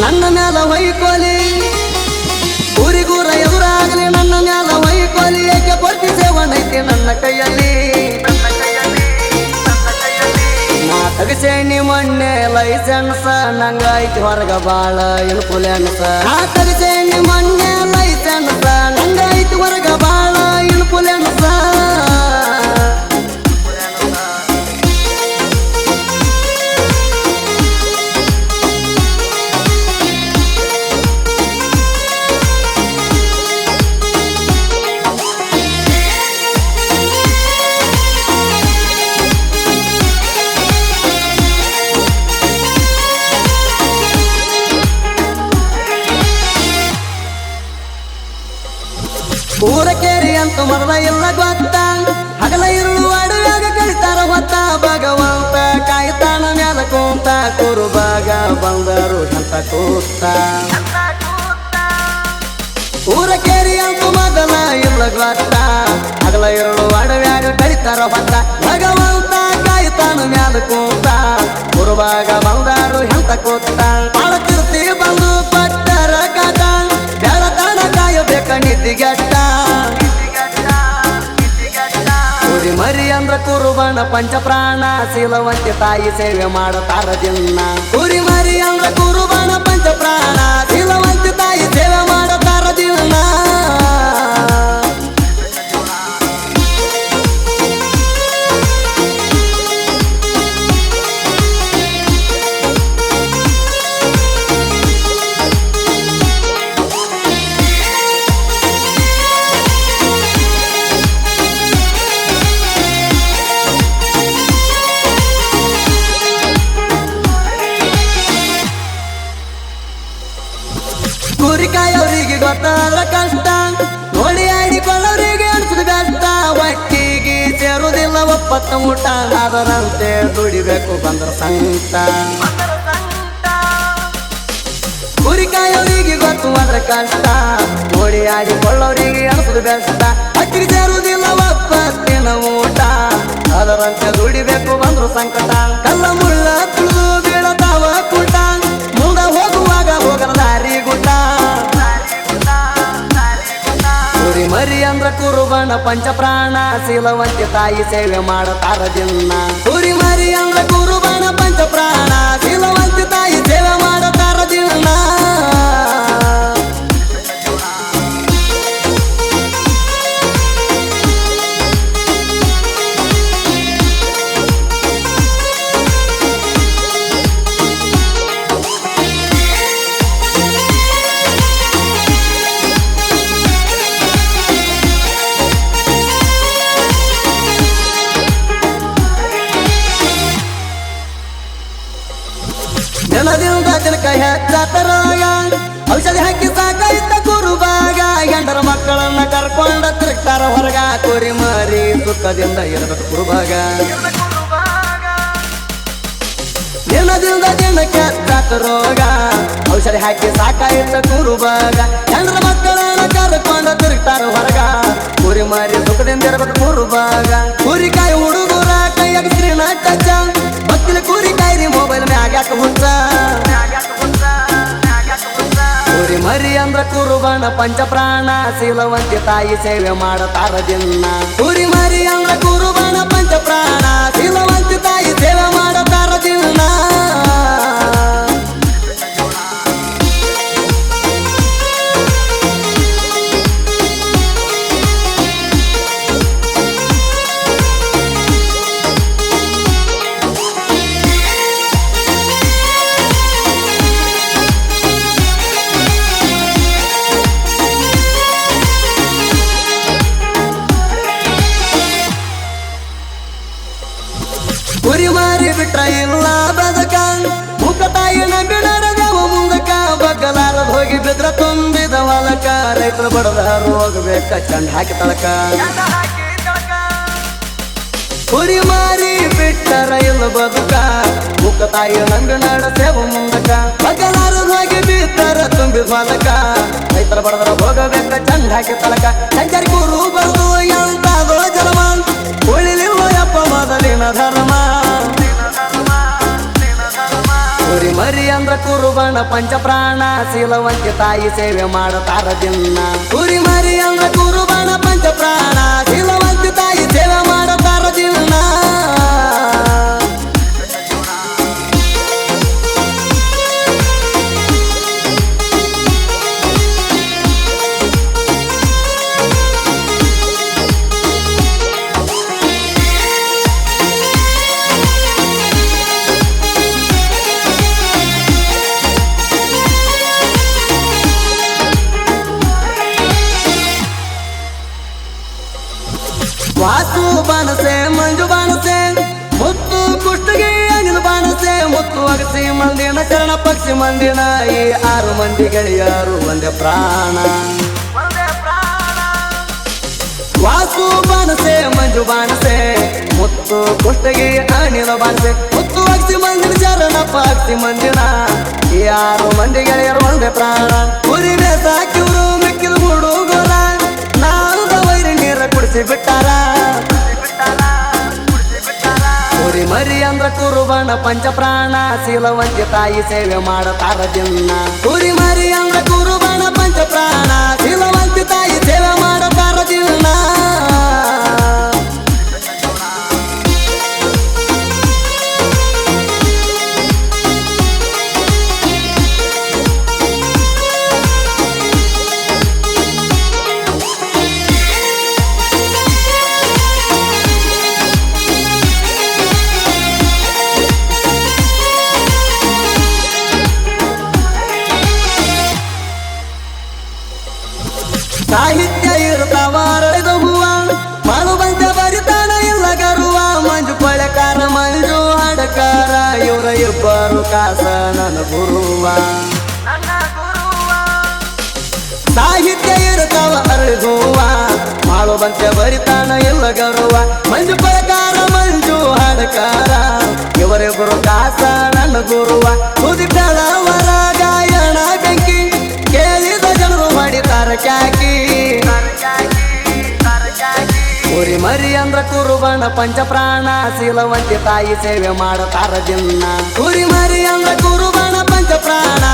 ನನ್ನ ಮ್ಯಾಲ ಹೊಯ್ಕೋಲಿ ಊರಿಗೂರ ಎದುರಾಗಲಿ ನನ್ನ ಮ್ಯಾಲ ಹೊಯ್ಕೋಲಿ ಏಕೆ ಕೊಡ್ತಿ ಸೇವನೈತಿ ನನ್ನ ಕೈಯಲ್ಲಿ ನಾ ತಗಸೇನಿ ಮೊನ್ನೆ ಲೈಸೆನ್ಸ್ ನಂಗೈತಿ ಹೊರಗ ಬಾಳ ಇನ್ಫ್ಲುಯೆನ್ಸ್ ನಾ ತಗಸೇನಿ ಮೊನ್ನೆ ಲೈಸೆನ್ಸ್ ನಂಗೈತಿ ಹೊರಗ ಬಾಳ ಇನ್ಫ್ಲುಯೆನ್ಸ್ ಊರ ಕೇರಿ ಅಂತ ಮರದ ಇಲ್ಲ ಗೊತ್ತ ಹಗಲ ಇರುಳು ಅಡುವಾಗ ಕಳಿತಾರ ಹೊತ್ತ ಭಗವಂತ ಕಾಯ್ತಾನ ಮ್ಯಾಲ ಕೂತ ಕುರುಬಾಗ ಬಂದರು ಅಂತ ಕೂತ ಊರ ಕೇರಿ ಅಂತ ಮೊದಲ ಇಲ್ಲ ಗೊತ್ತ ಹಗಲ ಇರುಳು ಅಡುವಾಗ ಕಳಿತಾರ ಹೊತ್ತ ಭಗವಂತ ಕಾಯ್ತಾನ ಮ್ಯಾಲ ಕೂತ ಕುರುಬಾಗ ಬಂದರು ಅಂತ ಕೂತ ಬಾಳತಿರ್ತಿ ಬಂದು ಪಟ್ಟರ ಕಾಟ ಬೆಳತಾನ ಕಾಯಬೇಕ ನಿದ್ದಿಗೆಟ್ಟ ಕುರಿ ಮರಿ ಅಂದ್ರ ಕುರುಬನ ಪಂಚಪ್ರಾಣ ಶೀಲವಂತಿ ತಾಯಿ ಸೇವೆ ಮಾಡತಾರ ದಿನ ಕುರಿ ಮರಿ ಅಂದ್ರ ಕುರುಬನ ಪಂಚಪ್ರಾಣ ಶೀಲವಂತಿ ತಾಯಿ ಸೇವೆ ಮಾಡತಾರ ದಿನ ಕುರಿಕಾಯವರಿಗೆ ಗೊತ್ತಾದ್ರ ಕಷ್ಟ ನೋಡಿ ಆಡಿಕೊಳ್ಳೋರಿಗೆ ಅನ್ಸುದು ಕಷ್ಟ ಒಟ್ಟಿಗೆ ಸೇರುವುದಿಲ್ಲ ಒಪ್ಪತ್ತ ಊಟ ಅದರಂತೆ ದುಡಿಬೇಕು ಬಂದ್ರ ಸಂತ ಕುರಿಕಾಯವರಿಗೆ ಗೊತ್ತು ಅದ್ರ ಕಷ್ಟ ನೋಡಿ ಆಡಿಕೊಳ್ಳೋರಿಗೆ ಅನ್ಸುದು ಕಷ್ಟ ಒಟ್ಟಿಗೆ ಸೇರುವುದಿಲ್ಲ ಒಪ್ಪತ್ತಿನ ಊಟ ಅದರಂತೆ ದುಡಿಬೇಕು ಬಂದ್ರು ಸಂಕಟ ಕಲ್ಲ ಮುಳ್ಳ ತುಳಿದು ಬೀಳತಾವ ಕೂಟ ಮುಂದ ಹೋಗುವಾಗ ಹೋಗರ ದಾರಿ ಗುಡ್ಡ ಕುರಿ ಮರಿ ಅಂದ್ರ ಕುರುಬನ ಪಂಚಪ್ರಾಣ ಶೀಲವಂತಿ ತಾಯಿ ಸೇವೆ ಮಾಡತಾರ ದಿನ ಕುರಿ ಮರಿ ಅಂದ್ರ ಕುರುಬನ ಪಂಚಪ್ರಾಣ ಶೀಲವಂತಿ ತಾಯಿ ಸೇವೆ ಮಾಡತಾರ ದಿನ ದಿನದಿಂದ ದಿನಕ ಹೆಚ್ಚಾತರ ಔಷಧಿ ಹಾಕಿ ಸಾಕಾಯ್ತ ಕುರುಬಾಗ ಗಂಡರ ಮಕ್ಕಳನ್ನ ಕರ್ಕೊಂಡ ತಿರುಗ್ತಾರ ಹೊರಗ ಕುರಿ ಮರಿ ಸುಖದಿಂದ ಇರಬೇಕು ಕುರುಬಾಗ ದಿನದಿಂದ ದಿನಕ್ಕೆ ಹೆಚ್ಚಾತ ರೋಗ ಔಷಧಿ ಹಾಕಿ ಸಾಕಾಯ್ತ ಕುರುಬಾಗ ಗಂಡರ ಮಕ್ಕಳನ್ನ ಕರ್ಕೊಂಡ ತಿರುಗ್ತಾರ ಹೊರಗ ಕುರಿ ಮರಿ ಸುಖದಿಂದ ಇರಬೇಕು ಕುರುಬಾಗ ಕುರಿಕಾಯಿ ಹುಡುಗರ ಕೈಯಾಗ ಸ್ಕ್ರೀನ್ ಟಚ್ ಮಕ್ಕಳ ಕುರಿ ಕಾಯ್ರಿ ಮೊಬೈಲ್ ಮ್ಯಾಗ್ಯಾಕ ಹುಚ್ಚ ಕುರಿ ಮರಿ ಅಂದ್ರ ಕುರುಬನ ಪಂಚಪ್ರಾಣ ಶೀಲವಂತಿ ತಾಯಿ ಸೇವೆ ಮಾಡತಾರ ದಿನ ಕುರಿ ಮರಿ ಅಂದ್ರ ಕುರುಬನ ಪಂಚಪ್ರಾಣ ಶೀಲವಂತಿ ತಾಯಿ ಸೇವೆ ಮಾಡತಾರ ದಿನ ಕುರಿ ಮಾರಿ ಬಿಟ್ರ ಇಲ್ಲ ಬದಕ ಮುಖ ತಾಯಿ ನಂಬಿ ನಡೆದವ ಮುಂದಕ ಬಗ್ಗಲಾರದ್ ಹೋಗಿ ಬಿದ್ರ ತುಂಬಿದ ಹೊಲಕ ರೈತರು ಬಡದ ಹೋಗ್ಬೇಕ ಚಂಡ್ ಹಾಕಿ ತಳಕ ಕುರಿ ಮಾರಿ ಬಿಟ್ಟರ ಇಲ್ಲ ಬದುಕ ಮುಖ ತಾಯಿ ನಂಬಿ ನಡೆದೇವ ಮುಂದಕ ಬಗ್ಗಲಾರದ್ ಹೋಗಿ ಬಿದ್ದರ ತುಂಬಿ ಹೊಲಕ ರೈತರ ಬಡದರ ಹೋಗಬೇಕ ಚಂಡ್ ಹಾಕಿ ತಳಕ ಸಂಚಾರಿ ಕುರು ಬರುದು ಎಂತಾದೋ ಜಲಮ ಉಳಿಲಿಲ್ಲ ಯಪ್ಪ ಮೊದಲಿನ ಧರ್ಮ ಕುರಿ ಮರಿ ಅಂದ್ರ ಕುರುಬನ ಪಂಚಪ್ರಾಣ ಶೀಲವಂತಿ ತಾಯಿ ಸೇವೆ ಮಾಡುತ್ತಾರ ದಿನ ಕುರಿ ಮರಿ ಅಂದ್ರ ಕುರುಬನ ಪಂಚಪ್ರಾಣ ಶೀಲವಂತಿ ತಾಯಿ ಸೇವೆ ಮಾಡುತ್ತಾರ ದಿನ ವಾಸು ಬಾಣಸೆ ಮಂಜು ಬಾಣಸೆ ಮುತ್ತು ಕುಷ್ಟಗಿ ಅನಿಲ್ ಬಾಣಸೆ ಮುತ್ತು ಅಗಸಿ ಮಂದಿನ ಚರಣ ಪಕ್ಷಿ ಮಂದಿನ ಈ 6 ಮಂದಿ ಗೆಳೆಯರು ಒಂದೇ ಪ್ರಾಣ ವಾಸು ಬಾಣಸೆ ಮಂಜು ಬಾಣಸೆ ಮುತ್ತು ಕುಷ್ಟಗಿ ಅನಿಲ್ ಬಾಣಸೆ ಮುತ್ತು ಅಗಸಿ ಮಂದಿನ ಚರಣ ಪಕ್ಷಿ ಮಂದಿನ ಈ 6 ಮಂದಿ ಗೆಳೆಯರು ಒಂದೇ ಪ್ರಾಣ ಕುರಿ ಬೇಸಾಕಿವರು ಮಿಕ್ಕಿದ ಹುಡುಗರ ನಾಲ್ದ ವೈರಿ ನೀರ ಕುಡಿಸಿ ಬಿಟ್ಟಾರ ಕುರಿ ಮರಿ ಅಂದ್ರ ಕುರುಬನ ಪಂಚಪ್ರಾಣ ಶೀಲವಂತಿ ತಾಯಿ ಸೇವೆ ಮಾಡುತ್ತಾರ ದಿನ ಕುರಿ ಮರಿ ಅಂದ್ರ ಕುರುಬನ ಪಂಚಪ್ರಾಣ ಶೀಲವಂತಿ ತಾಯಿ ಸೇವೆ ಮಾಡುತ್ತಾರ ದಿನ ಸಾಹಿತ್ಯ ಇರ್ತಾವ ಅರಳಿದ ಹೂವ ಮಾಡು ಬಂದ ಬರಿತಾನ ಇಲ್ಲ ಗರುವ ಮಂಜು ಪಳೆಕಾರ ಮಂಜು ಹಾಡಕಾರ ಇವರ ಇಬ್ಬರು ಕಾಸ ನನ್ನ ಗುರುವ ಸಾಹಿತ್ಯ ಇರ್ತಾವ ಅರಳಿದ ಹೂವ ಮಾಡು ಬಂದ ಬರಿತಾನ ಇಲ್ಲ ಗರುವ ಮಂಜು ಪಳೆಕಾರ ಮಂಜು ಹಾಡಕಾರ ಇವರಿಬ್ಬರು ಕಾಸ ನನ್ನ ಗುರುವ ಕುದಿತಳವರ ಗಾಯನ ಬೆಂಕಿ ಕೇಳಿದ ಜನರು ಮಾಡಿತಾರ ಕ್ಯಾಕಿ ಕುರಿ ಮರಿ ಅಂದ್ರ ಕುರುಬನ ಪಂಚಪ್ರಾಣ ಶೀಲವಂತಿ ತಾಯಿ ಸೇವೆ ಮಾಡುತ್ತಾರ ದಿನ ಕುರಿ ಮರಿ ಅಂದ್ರ ಕುರುಬನ ಪಂಚಪ್ರಾಣ